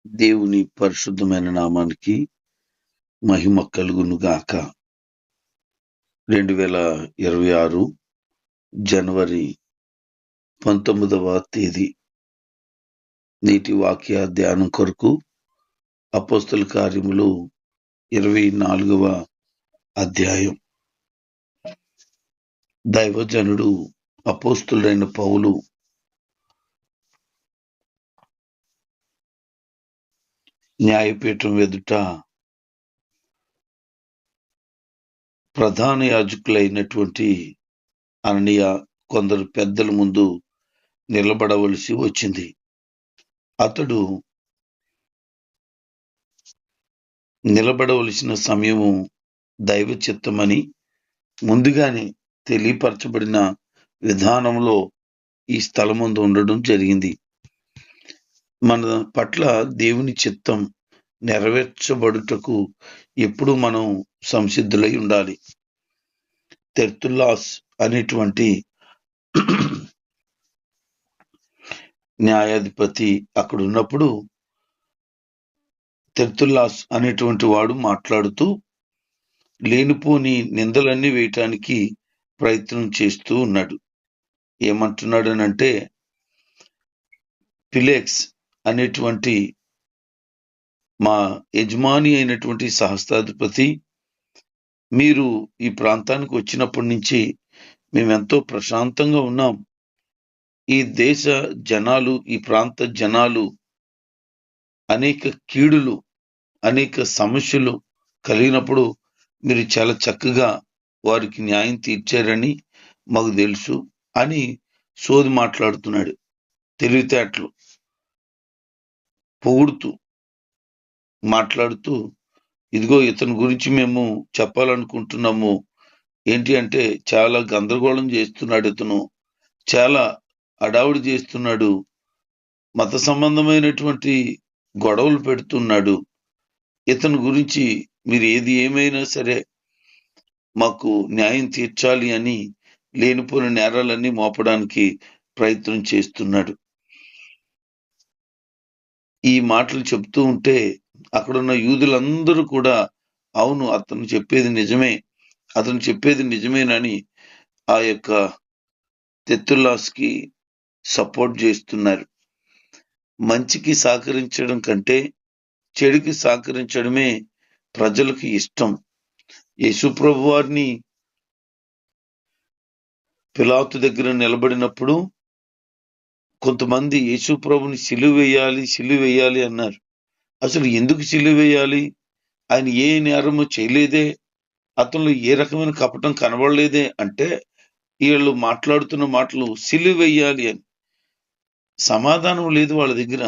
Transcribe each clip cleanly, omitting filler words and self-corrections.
దేవుని పరిశుద్ధమైన నామానికి మహిమ కలుగును గాక. 2026 జనవరి 19వ తేదీ నేటి వాక్య ధ్యానం కొరకు అపోస్తల కార్యములు 24వ అధ్యాయం. దైవజనుడు అపోస్తులైన పౌలు న్యాయపీఠం ఎదుట ప్రధాన యాజకులైనటువంటి అననీయ కొందరు పెద్దల ముందు నిలబడవలసి వచ్చింది. అతడు నిలబడవలసిన సమయము దైవ చిత్తమని ముందుగానే తెలియపరచబడిన విధానంలో ఈ స్థలం ముందు ఉండడం జరిగింది. మన పట్ల దేవుని చిత్తం నెరవేర్చబడుటకు ఎప్పుడు మనం సంసిద్ధులై ఉండాలి. తెర్తుల్లాస్ అనేటువంటి న్యాయాధిపతి అక్కడ ఉన్నప్పుడు తెర్తుల్లాస్ అనేటువంటి వాడు మాట్లాడుతూ లేనిపోని నిందలన్నీ వేయటానికి ప్రయత్నం చేస్తూ ఉన్నాడు. ఏమంటున్నాడనంటే, ఫిలెక్స్ అనేటువంటి మా యజమాని అయినటువంటి సహస్రాధిపతి, మీరు ఈ ప్రాంతానికి వచ్చినప్పటి నుంచి మేమెంతో ప్రశాంతంగా ఉన్నాం. ఈ దేశ జనాలు, ఈ ప్రాంత జనాలు అనేక కీడులు, అనేక సమస్యలు కలిగినప్పుడు మీరు చాలా చక్కగా వారికి న్యాయం తీర్చారని మాకు తెలుసు అని సోది మాట్లాడుతున్నాడు. తెలివితేటలు పొగుడుతూ మాట్లాడుతూ, ఇదిగో ఇతని గురించి మేము చెప్పాలనుకుంటున్నాము. ఏంటి అంటే, చాలా గందరగోళం చేస్తున్నాడు, ఇతను చాలా అడావుడి చేస్తున్నాడు, మత సంబంధమైనటువంటి గొడవలు పెడుతున్నాడు, ఇతని గురించి మీరు ఏది ఏమైనా సరే మాకు న్యాయం తీర్చాలి అని లేనిపోయిన నేరాలన్నీ మోపడానికి ప్రయత్నం చేస్తున్నాడు. ఈ మాటలు చెప్తూ ఉంటే అక్కడున్న యూదులందరూ కూడా అవును, అతను చెప్పేది నిజమేనని ఆ యొక్క తెర్తుల్లాస్కి సపోర్ట్ చేస్తున్నారు. మంచికి సహకరించడం కంటే చెడుకి సహకరించడమే ప్రజలకు ఇష్టం. యేసుప్రభు వారిని పిలాతు దగ్గర నిలబడినప్పుడు కొంతమంది యేసుప్రభుని సిలువ వేయాలి అన్నారు. అసలు ఎందుకు సిలువ వేయాలి? ఆయన ఏ నేరము చేయలేదే, అతనిలో ఏ రకమైన కపటం కనబడలేదే అంటే, వీళ్ళు మాట్లాడుతున్న మాటలు సిలువ వేయాలి అని. సమాధానం లేదు వాళ్ళ దగ్గర,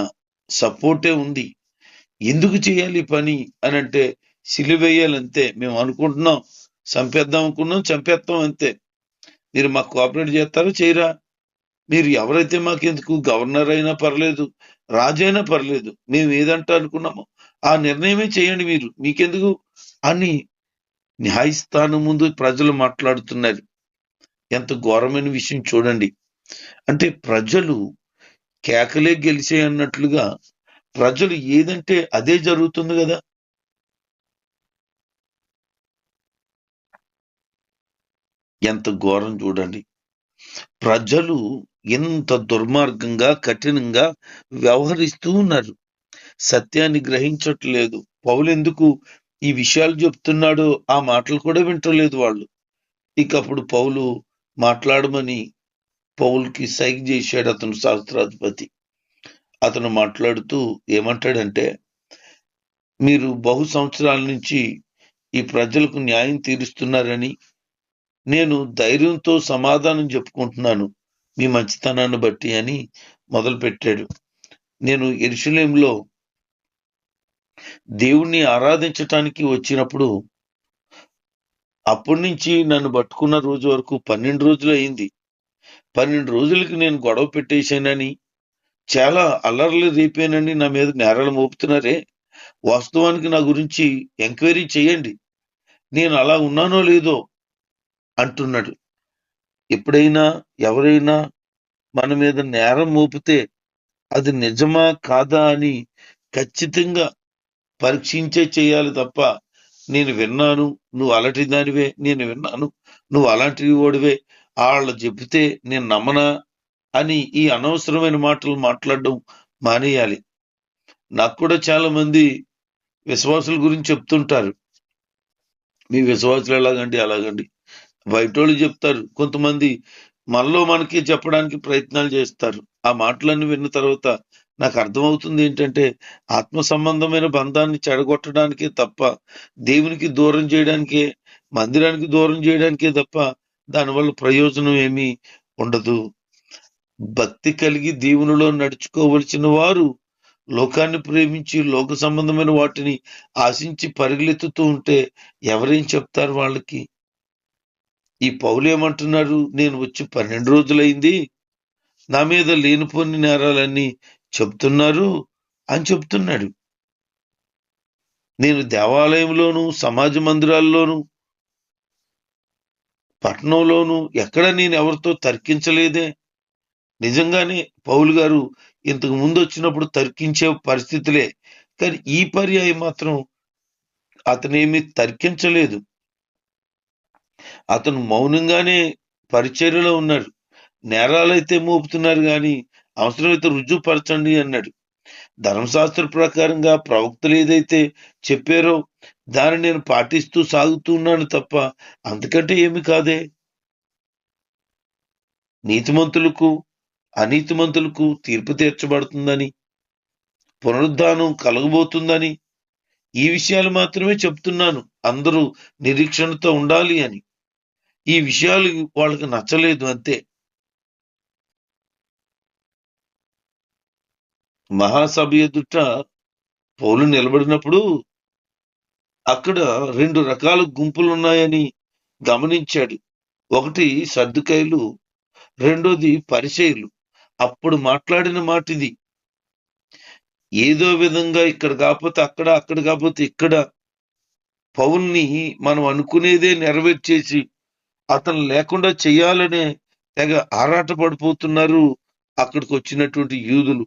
సపోర్టే ఉంది. ఎందుకు చేయాలి ఈ పని అని అంటే, సిలువ వేయాలంతే, మేము అనుకుంటున్నాం, చంపేద్దాం అనుకున్నాం, చంపేస్తాం అంతే. మీరు మాకు కోఆపరేట్ చేస్తారా చేయరా? మీరు ఎవరైతే మాకెందుకు, గవర్నర్ అయినా పర్లేదు, రాజైనా పర్లేదు, మేము ఏదంటే అనుకున్నామో ఆ నిర్ణయమే చేయండి, మీరు మీకెందుకు అని న్యాయస్థానం ముందు ప్రజలు మాట్లాడుతున్నారు. ఎంత ఘోరమైన విషయం చూడండి. అంటే ప్రజలు కేకలే గెలిచే అన్నట్లుగా ప్రజలు ఏదంటే అదే జరుగుతుంది కదా. ఎంత ఘోరం చూడండి. ప్రజలు ఎంత దుర్మార్గంగా, కఠినంగా వ్యవహరిస్తూ ఉన్నారు. సత్యాన్ని గ్రహించట్లేదు. పౌలు ఎందుకు ఈ విషయాలు చెప్తున్నాడో ఆ మాటలు కూడా వింటలేదు వాళ్ళు. ఇక అప్పుడు పౌలు మాట్లాడమని పౌలుకి సైగ చేశాడు అతను సహస్రాధిపతి. అతను మాట్లాడుతూ ఏమంటాడంటే, మీరు బహు సంవత్సరాల నుంచి ఈ ప్రజలకు న్యాయం తీరుస్తున్నారని నేను ధైర్యంతో సమాధానం చెప్పుకుంటున్నాను మీ మంచితనాన్ని బట్టి అని మొదలుపెట్టాడు. నేను యెరూషలేములో దేవుణ్ణి ఆరాధించటానికి వచ్చినప్పుడు అప్పటి నుంచి నన్ను పట్టుకున్న రోజు వరకు 12 రోజులు అయింది. 12 రోజులకి నేను గొడవ పెట్టేశానని, చాలా అల్లర్లు రేపానని నా మీద నేరాలు మోపుతున్నారే. వాస్తవానికి నా గురించి ఎంక్వైరీ చేయండి, నేను అలా ఉన్నానో లేదో అంటున్నాడు. ఎప్పుడైనా ఎవరైనా మన మీద నేరం మోపితే అది నిజమా కాదా అని ఖచ్చితంగా పరీక్షించే చేయాలి తప్ప, నేను విన్నాను, నువ్వు అలాంటి దానివే, నేను విన్నాను, నువ్వు అలాంటి వాడివే, వాళ్ళు చెబితే నేను నమ్మనా అని ఈ అనవసరమైన మాటలు మాట్లాడడం మానేయాలి. నాకు కూడా చాలా మంది విశ్వాసుల గురించి చెప్తుంటారు, మీ విశ్వాసులు ఎలాగండి అలాగండి, బయటోళ్ళు చెప్తారు. కొంతమంది మనలో మనకి చెప్పడానికి ప్రయత్నాలు చేస్తారు. ఆ మాటలన్నీ విన్న తర్వాత నాకు అర్థమవుతుంది ఏంటంటే, ఆత్మ సంబంధమైన బంధాన్ని చెడగొట్టడానికే తప్ప, దేవునికి దూరం చేయడానికే, మందిరానికి దూరం చేయడానికే తప్ప దానివల్ల ప్రయోజనం ఏమీ ఉండదు. భక్తి కలిగి దేవునిలో నడుచుకోవలసిన వారు లోకాన్ని ప్రేమించి లోక సంబంధమైన వాటిని ఆశించి పరిగెత్తుతూ ఉంటే ఎవరేం చెప్తారు వాళ్ళకి? ఈ పౌలు ఏమంటున్నారు, నేను వచ్చి 12 రోజులైంది, నా మీద లేనిపోని నేరాలన్నీ చెప్తున్నారు అని చెప్తున్నాడు. నేను దేవాలయంలోను, సమాజ మందిరాల్లోను, పట్టణంలోను ఎక్కడ నేను ఎవరితో తర్కించలేదే. నిజంగానే పౌలు గారు ఇంతకు ముందు వచ్చినప్పుడు తర్కించే పరిస్థితులే, కానీ ఈ పర్యాయం మాత్రం అతనేమి తర్కించలేదు. అతను మౌనంగానే పరిచర్యలో ఉన్నాడు. నేరాలైతే మోపుతున్నారు కానీ అవసరమైతే రుజువుపరచండి అన్నాడు. ధర్మశాస్త్ర ప్రకారంగా ప్రవక్తలు ఏదైతే చెప్పారో దాన్ని నేను పాటిస్తూ సాగుతూ ఉన్నాను తప్ప అంతకంటే ఏమి కాదే. నీతిమంతులకు అనీతిమంతులకు తీర్పు తీర్చబడుతుందని, పునరుద్ధానం కలగబోతుందని, ఈ విషయాలు మాత్రమే చెప్తున్నాను. అందరూ నిరీక్షణతో ఉండాలి అని. ఈ విషయాలు వాళ్ళకి నచ్చలేదు అంతే. మహాసభ ఎదుట పౌలు నిలబడినప్పుడు అక్కడ 2 రకాల గుంపులు ఉన్నాయని గమనించాడు. ఒకటి సద్దుకైలు, రెండోది పరిసయ్యులు. అప్పుడు మాట్లాడిన మాట ఇది, ఏదో విధంగా ఇక్కడ కాకపోతే అక్కడ, అక్కడ కాకపోతే ఇక్కడ పౌల్ని మనం అనుకునేదే నెరవేర్చేసి అతను లేకుండా చెయ్యాలనే తెగ ఆరాట పడిపోతున్నారు అక్కడికి వచ్చినటువంటి యూదులు.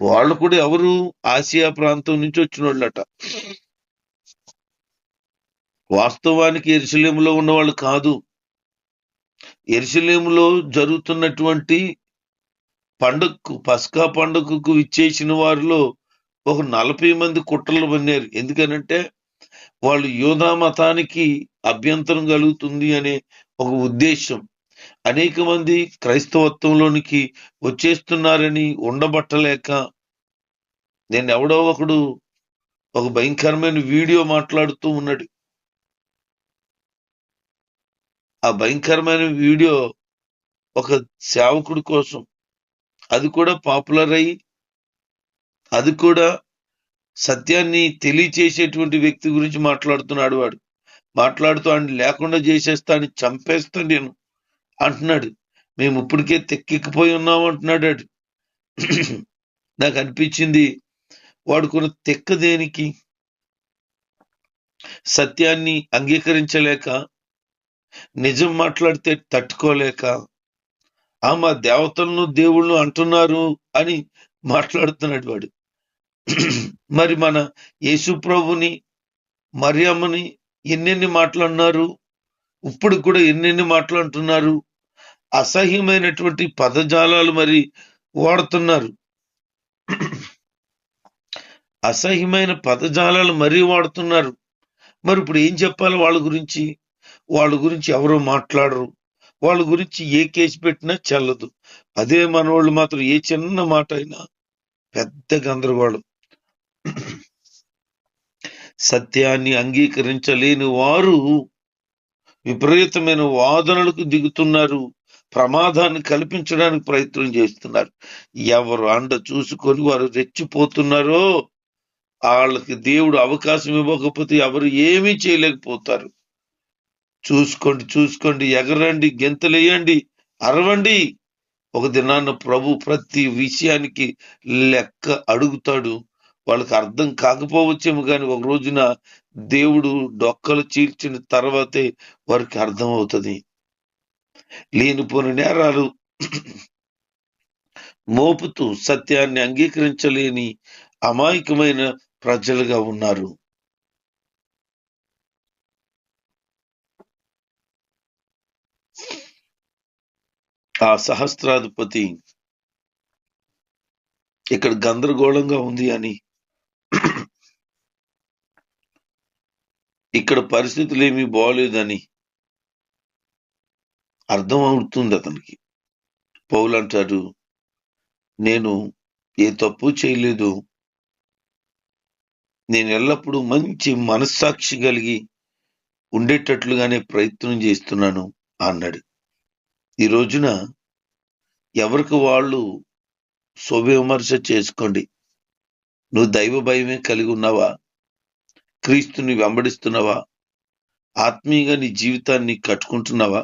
వాళ్ళు కూడా ఎవరు, ఆసియా ప్రాంతం నుంచి వచ్చిన వాళ్ళట. వాస్తవానికి యెరూషలేములో ఉన్నవాళ్ళు కాదు. యెరూషలేములో జరుగుతున్నటువంటి పండుగకు, పస్కా పండుగకు ఇచ్చేసిన వారిలో ఒక 40 మంది కుట్రలు పన్నారు. ఎందుకనంటే వాళ్ళు యూదా మతానికి అభ్యంతరం కలుగుతుంది అనే ఒక ఉద్దేశం. అనేక మంది క్రైస్తవత్వంలోనికి వచ్చేస్తున్నారని ఉండబట్టలేక, నేను ఎవడో ఒకడు ఒక భయంకరమైన వీడియో మాట్లాడుతూ ఉన్నాడు. ఆ భయంకరమైన వీడియో ఒక సేవకుడి కోసం, అది కూడా పాపులర్ అయ్యి, అది కూడా సత్యాన్ని తెలియచేసేటువంటి వ్యక్తి గురించి మాట్లాడుతున్నాడు. వాడు మాట్లాడుతూ ఆయన లేకుండా చేసేస్తా, అని చంపేస్తా నేను అంటున్నాడు. మేము ఇప్పటికే తెక్కెక్కిపోయి ఉన్నాం అంటున్నాడు. నాకు అనిపించింది, వాడుకున్న తెక్క దేనికి? సత్యాన్ని అంగీకరించలేక, నిజం మాట్లాడితే తట్టుకోలేక, మా దేవతలను దేవుళ్ళు అంటున్నారు అని మాట్లాడుతున్నాడు వాడు. మరి మన యేసు ప్రభుని, మరియమ్మని ఎన్నెన్ని మాట్లాడినారు, ఇప్పుడు కూడా ఎన్నెన్ని మాట్లాడుతున్నారు. అసహ్యమైనటువంటి పదజాలాలు మరి వాడుతున్నారు. అసహ్యమైన పదజాలాలు మరీ వాడుతున్నారు. మరి ఇప్పుడు ఏం చెప్పాలి వాళ్ళ గురించి? వాళ్ళ గురించి ఎవరో మాట్లాడరు. వాళ్ళ గురించి ఏ కేసు పెట్టినా చెల్లదు. అదే మనోళ్ళు మాత్రం ఏ చిన్న మాట అయినా పెద్ద గందరగోళం. సత్యాన్ని అంగీకరించలేని వారు విపరీతమైన వాదనలకు దిగుతున్నారు. ప్రమాదాన్ని కల్పించడానికి ప్రయత్నం చేస్తున్నారు. ఎవరు అండ చూసుకొని వారు రెచ్చిపోతున్నారో వాళ్ళకి దేవుడు అవకాశం ఇవ్వకపోతే ఎవరు ఏమీ చేయలేకపోతారు. చూసుకోండి, ఎగరండి, గెంతలేయండి, అరవండి. ఒక దినాన్న ప్రభు ప్రతి విషయానికి లెక్క అడుగుతాడు. వాళ్ళకి అర్థం కాకపోవచ్చేమో కానీ ఒక రోజున దేవుడు డొక్కలు చీల్చిన తర్వాతే వారికి అర్థం అవుతుంది. లేనిపోని నేరాలు మోపుతూ సత్యాన్ని అంగీకరించలేని అమాయకమైన ప్రజలుగా ఉన్నారు. ఆ సహస్రాధిపతి ఇక్కడ గందరగోళంగా ఉంది అని, ఇక్కడ పరిస్థితులు ఏమీ బాగోలేదని అర్థం అవుతుంది అతనికి. పౌలు అంటాడు, నేను ఏ తప్పు చేయలేదు, నేను ఎల్లప్పుడూ మంచి మనస్సాక్షి కలిగి ఉండేటట్లుగానే ప్రయత్నం చేస్తున్నాను అన్నాడు. ఈ రోజున ఎవరికి వాళ్ళు స్వవిమర్శ చేసుకోండి. నువ్వు దైవ భయమే కలిగి ఉన్నావా? క్రీస్తుని వెంబడిస్తున్నావా? ఆత్మీయంగా నీ జీవితాన్ని కట్టుకుంటున్నావా?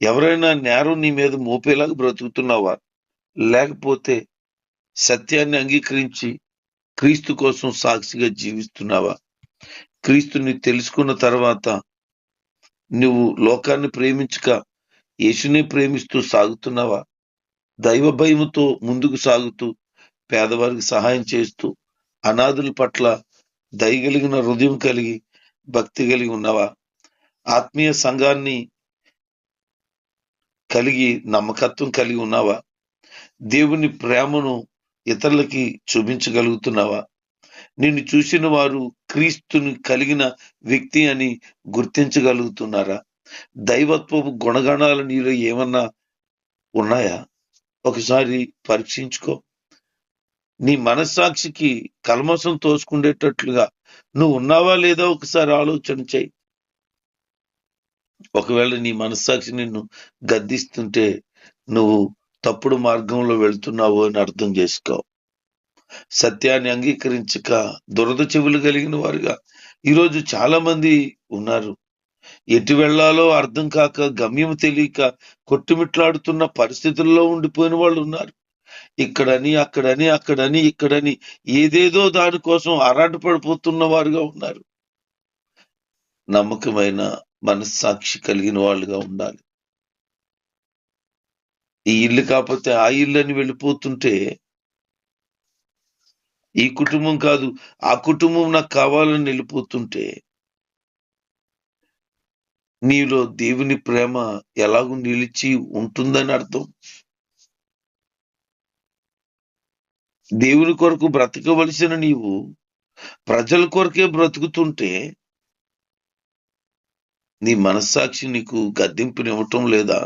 ఎవరైనా నేరం నీ మీద మోపేలాగా బ్రతుకుతున్నావా? లేకపోతే సత్యాన్ని అంగీకరించి క్రీస్తు కోసం సాక్షిగా జీవిస్తున్నావా? క్రీస్తుని తెలుసుకున్న తర్వాత నువ్వు లోకాన్ని ప్రేమించక యేసునే ప్రేమిస్తూ సాగుతున్నావా? దైవ భయముతో ముందుకు సాగుతూ పేదవారికి సహాయం చేస్తూ అనాథుల పట్ల దయగలిగిన హృదయం కలిగి భక్తి కలిగి ఉన్నావా? ఆత్మీయ సంఘాన్ని కలిగి నమ్మకత్వం కలిగి ఉన్నావా? దేవుని ప్రేమను ఇతరులకి చూపించగలుగుతున్నావా? నిన్ను చూసిన వారు క్రీస్తుని కలిగిన వ్యక్తి అని గుర్తించగలుగుతున్నారా? దైవత్వపు గుణగణాలు నీలో ఏమన్నా ఉన్నాయా? ఒకసారి పరీక్షించుకో. నీ మనస్సాక్షికి కల్మషం తోసుకుండేటట్లుగా నువ్వు ఉన్నావా లేదా ఒకసారి ఆలోచన చేయి. ఒకవేళ నీ మనస్సాక్షి నిన్ను గద్దిస్తుంటే నువ్వు తప్పుడు మార్గంలో వెళ్తున్నావు అని అర్థం చేసుకో. సత్యాన్ని అంగీకరించక దురద చెవులు కలిగిన వారుగా ఈరోజు చాలా మంది ఉన్నారు. ఎటు వెళ్లాలో అర్థం కాక గమ్యం తెలియక కొట్టుమిట్లాడుతున్న పరిస్థితుల్లో ఉండిపోయిన వాళ్ళు ఉన్నారు. ఇక్కడని అక్కడని ఇక్కడని ఏదేదో దానికోసం ఆరాటపడిపోతున్న వారుగా ఉన్నారు. నమ్మకమైన మనస్సాక్షి కలిగిన వాళ్ళుగా ఉండాలి. ఈ ఇల్లు కాకపోతే ఆ ఇల్లు అని వెళ్ళిపోతుంటే, ఈ కుటుంబం కాదు ఆ కుటుంబం నాకు కావాలని వెళ్ళిపోతుంటే, నీలో దేవుని ప్రేమ ఎలాగూ నిలిచి ఉంటుందని అర్థం. దేవుని కొరకు బ్రతకవలసిన నీవు ప్రజల కొరకే బ్రతుకుతుంటే నీ మనస్సాక్షి నీకు గద్దింపునివ్వటం లేదా?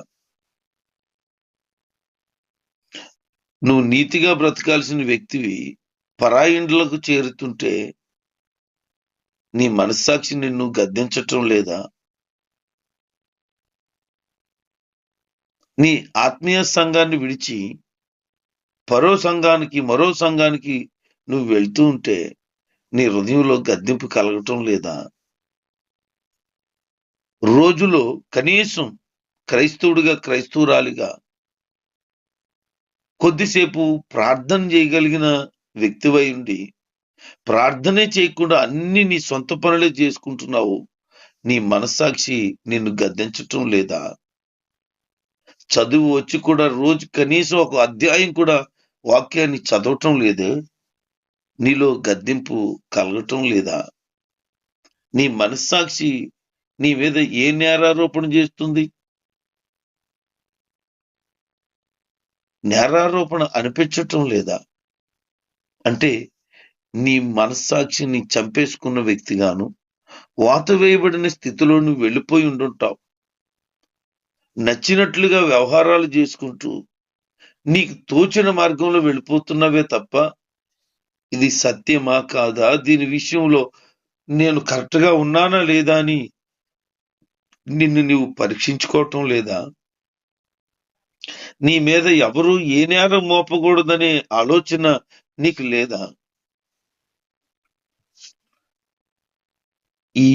నువ్వు నీతిగా బ్రతకాల్సిన వ్యక్తివి పరాయిండ్లకు చేరుతుంటే నీ మనస్సాక్షి నిన్ను గద్దించటం లేదా? నీ ఆత్మీయ సంఘాన్ని విడిచి మరో సంఘానికి నువ్వు వెళ్తూ ఉంటే నీ హృదయంలో గద్దింపు కలగటం లేదా? రోజులో కనీసం క్రైస్తవుడిగా క్రైస్తవురాలిగా కొద్దిసేపు ప్రార్థన చేయగలిగిన వ్యక్తివై ఉండి ప్రార్థనే చేయకుండా అన్ని నీ సొంత పనులే చేసుకుంటున్నావు. నీ మనస్సాక్షి నిన్ను గద్దించటం లేదా? చదువు వచ్చి కూడా రోజు కనీసం ఒక అధ్యాయం కూడా వాక్యాన్ని చదవటం లేదే? నీలో గద్దింపు కలగటం లేదా? నీ మనస్సాక్షి నీ మీద ఏ నేరారోపణ చేస్తుంది? నేరారోపణ అనిపించటం లేదా? అంటే నీ మనస్సాక్షిని చంపేసుకున్న వ్యక్తిగాను వాత వేయబడిన స్థితిలో నువ్వు వెళ్ళిపోయి ఉండుంటావు. నచ్చినట్లుగా వ్యవహారాలు చేసుకుంటూ నీకు తోచిన మార్గంలో వెళ్ళిపోతున్నవే తప్ప ఇది సత్యమా కాదా, దీని విషయంలో నేను కరెక్ట్గా ఉన్నానా లేదా అని నిన్ను నీవు పరీక్షించుకోవటం లేదా? నీ మీద ఎవరు ఏ నేరం మోపకూడదనే ఆలోచన నీకు లేదా? ఈ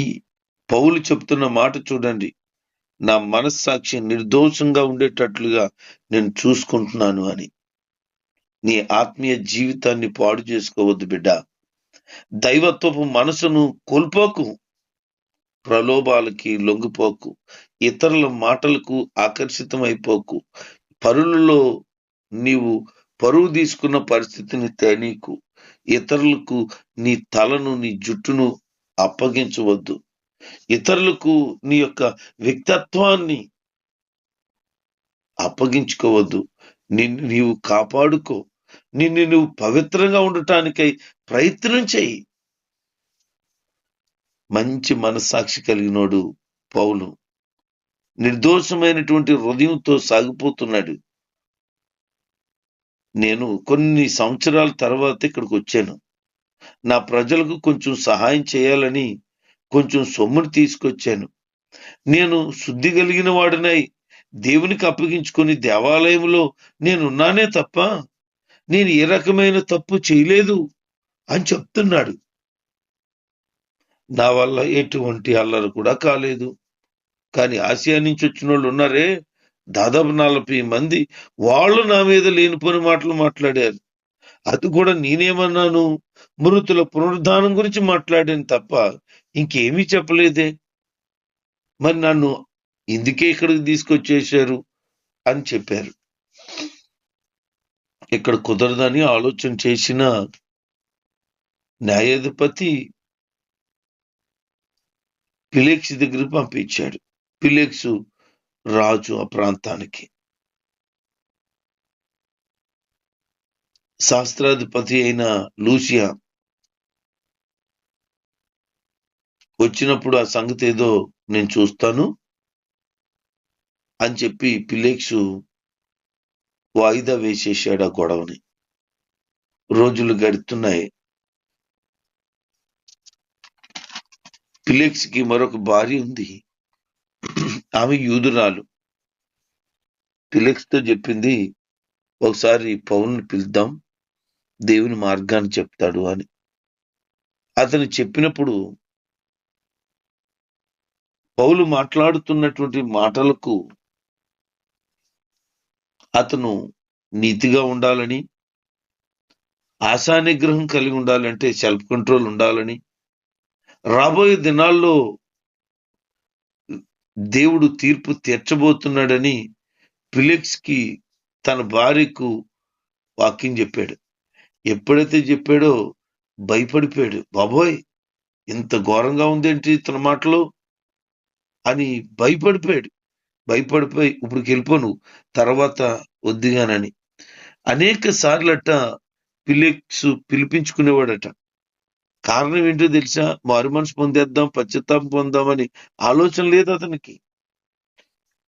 పౌలు చెప్తున్న మాట చూడండి, నా మనస్సాక్షి నిర్దోషంగా ఉండేటట్లుగా నేను చూసుకుంటున్నాను అని. నీ ఆత్మీయ జీవితాన్ని పాడు చేసుకోవద్దు బిడ్డ. దైవత్వపు మనసును కోల్పోకు, ప్రలోభాలకి లొంగిపోకు, ఇతరుల మాటలకు ఆకర్షితమైపోకు, పరులలో నీవు పరువు తీసుకున్న పరిస్థితిని నీకు ఇతరులకు నీ తలను నీ జుట్టును అప్పగించవద్దు. ఇతరులకు నీ యొక్క వ్యక్తిత్వాన్ని అప్పగించుకోవద్దు. నిన్ను నీవు కాపాడుకో. నిన్ను నువ్వు పవిత్రంగా ఉండటానికై ప్రయత్నం చెయ్యి. మంచి మనస్సాక్షి కలిగినోడు పౌలు. నిర్దోషమైనటువంటి హృదయంతో సాగిపోతున్నాడు. నేను కొన్ని సంవత్సరాల తర్వాత ఇక్కడికి వచ్చాను. నా ప్రజలకు కొంచెం సహాయం చేయాలని కొంచెం సొమ్మును తీసుకొచ్చాను. నేను శుద్ధి కలిగిన వాడినై దేవునికి అప్పగించుకొని దేవాలయంలో నేనున్నానే తప్ప నేను ఏ రకమైన తప్పు చేయలేదు అని చెప్తున్నాడు. నా వల్ల ఎటువంటి అల్లరి కూడా కాలేదు. కానీ ఆసియా నుంచి వచ్చిన వాళ్ళు ఉన్నారే, దాదాపు 40 మంది, వాళ్ళు నా మీద లేనిపోని మాటలు మాట్లాడారు. అది కూడా నేనేమన్నాను? మృతుల పునరుద్ధానం గురించి మాట్లాడాను తప్ప ఇంకేమీ చెప్పలేదే. మరి నన్ను ఇందుకే ఇక్కడికి తీసుకొచ్చేశారు అని చెప్పారు. ఇక్కడ కుదరదని ఆలోచన చేసిన న్యాయాధిపతి ఫిలిక్స్ దగ్గరికి పంపించాడు. ఫిలిక్స్ రాజు ఆ ప్రాంతానికి. శాస్త్రాధిపతి అయిన లూసియా వచ్చినప్పుడు ఆ సంగతి ఏదో నేను చూస్తాను అని చెప్పి ఫిలిక్స్ వాయిదా వేసేసాడు ఆ గొడవని. రోజులు గడుతున్నాయి. ఫిలిక్స్ కి మరొక భార్య ఉంది. ఆమె యూదురాలు. ఫిలిక్స్ తో చెప్పింది, ఒకసారి పౌలుని పిలుద్దాం, దేవుని మార్గాన్ని చెప్తాడు అని. అతను చెప్పినప్పుడు పౌలు మాట్లాడుతున్నటువంటి మాటలకు అతను నీతిగా ఉండాలని, ఆశానిగ్రహం కలిగి ఉండాలంటే సెల్ఫ్ కంట్రోల్ ఉండాలని, రాబోయే దినాల్లో దేవుడు తీర్పు తీర్చబోతున్నాడని ఫిలిక్స్ కి తన భార్యకు వాక్యం చెప్పాడు. ఎప్పుడైతే చెప్పాడో భయపడిపోయాడు. బాబోయ్, ఇంత ఘోరంగా ఉందేంటి తన మాటలు అని భయపడిపోయాడు. భయపడిపోయి ఇప్పటికి వెళ్ళిపోను, తర్వాత వద్దుగానని అనేక సార్లట ఫిలిక్స్ పిలిపించుకునేవాడట. కారణం ఏంటో తెలుసా? మారు మనసు పొందేద్దాం, పశ్చాత్తాపం పొందామని ఆలోచన లేదు అతనికి.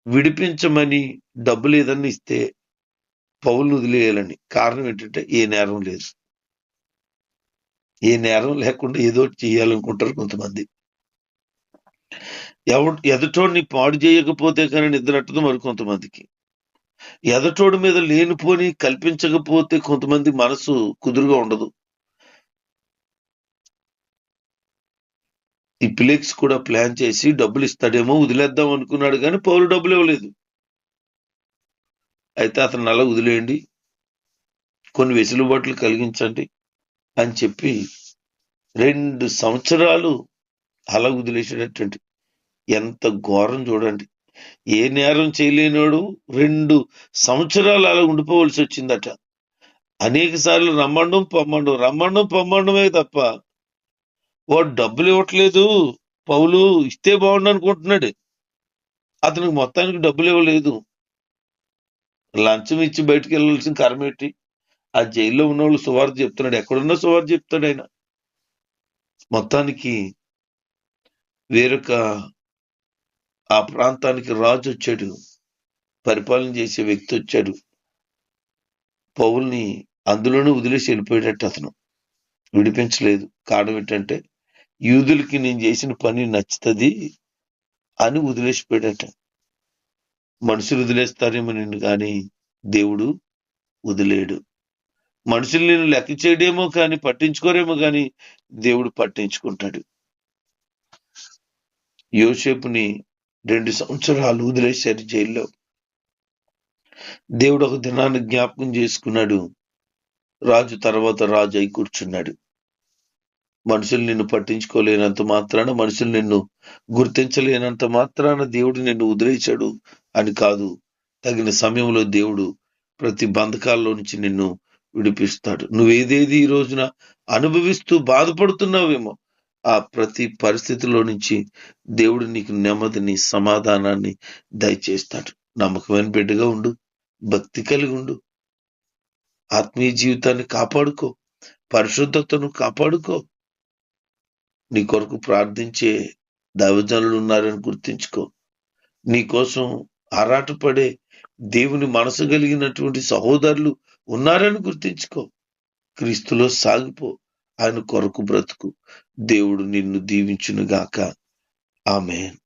విడిపించమని డబ్బులు ఏదన్నా ఇస్తే పౌలు వదిలేయాలని. కారణం ఏంటంటే ఏ నేరం లేదు. ఏ నేరం లేకుండా ఏదో చేయాలనుకుంటారు కొంతమంది. ఎదటోడిని పాడు చేయకపోతే కానీ నిద్రట్టదు మరి కొంతమందికి. ఎదటోడి మీద లేనిపోని కల్పించకపోతే కొంతమంది మనసు కుదురుగా ఉండదు. ఈ ఫిలిక్స్ కూడా ప్లాన్ చేసి డబ్బులు ఇస్తాడేమో వదిలేద్దాం అనుకున్నాడు, కానీ పౌలు డబ్బులు ఇవ్వలేదు. అయితే అతను అలా వదిలేయండి, కొన్ని వెసులుబాట్లు కలిగించండి అని చెప్పి 2 సంవత్సరాలు అలా వదిలేసేటటువంటి. ఎంత ఘోరం చూడండి. ఏ నేరం చేయలేనోడు 2 సంవత్సరాలు అలా ఉండిపోవలసి వచ్చిందట. అనేక సార్లు రమ్మండం పొమ్మండమే తప్ప వాడు డబ్బులు ఇవ్వట్లేదు. పౌలు ఇస్తే బాగుండు అనుకుంటున్నాడు. అతనికి మొత్తానికి డబ్బులు ఇవ్వలేదు. లంచం ఇచ్చి బయటకు వెళ్ళాల్సిన కరమేటి? ఆ జైల్లో ఉన్న వాళ్ళు సువార్త చెప్తున్నాడు. ఎక్కడున్నా సువార్త చెప్తాడు ఆయన. మొత్తానికి వేరొక ఆ ప్రాంతానికి రాజు వచ్చాడు, పరిపాలన చేసే వ్యక్తి వచ్చాడు. పౌల్ని అందులోనే వదిలేసి వెళ్ళిపోయేటట్టు అతను విడిపించలేదు. కారణం ఏంటంటే యూదులకి నేను చేసిన పని నచ్చుతుంది అని వదిలేసిపోయాడట. మనుషులు వదిలేస్తారేమో నిన్ను, కానీ దేవుడు వదిలేడు. మనుషులు నేను లెక్క చేయడేమో కానీ పట్టించుకోరేమో కానీ దేవుడు పట్టించుకుంటాడు. యోసేపుని 2 సంవత్సరాలు వదిలేశారు జైల్లో. దేవుడు ఒక దినాన్ని జ్ఞాపకం చేసుకున్నాడు. రాజు తర్వాత రాజు అయి కూర్చున్నాడు. మనుషులు నిన్ను పట్టించుకోలేనంత మాత్రాన, మనుషులు నిన్ను గుర్తించలేనంత మాత్రాన దేవుడు నిన్ను వదిలేశాడు అని కాదు. తగిన సమయంలో దేవుడు ప్రతి బంధకాల్లో నుంచి నిన్ను విడిపిస్తాడు. నువ్వేదేది ఈ రోజున అనుభవిస్తూ బాధపడుతున్నావేమో ఆ ప్రతి పరిస్థితిలో నుంచి దేవుడు నీకు నెమ్మదిని, సమాధానాన్ని దయచేస్తాడు. నమ్మకమైన బిడ్డగా ఉండు, భక్తి కలిగి ఉండు, ఆత్మీయ జీవితాన్ని కాపాడుకో, పరిశుద్ధతను కాపాడుకో. నీ కొరకు ప్రార్థించే దైవజనులు ఉన్నారని గుర్తించుకో. నీ కోసం ఆరాటపడే దేవుని మనసు కలిగినటువంటి సహోదరులు ఉన్నారని గుర్తించుకో. క్రీస్తులో సాగిపో, ఆయన కొరకు బ్రతుకు. దేవుడు నిన్ను దీవించునుగాక. ఆమేన్.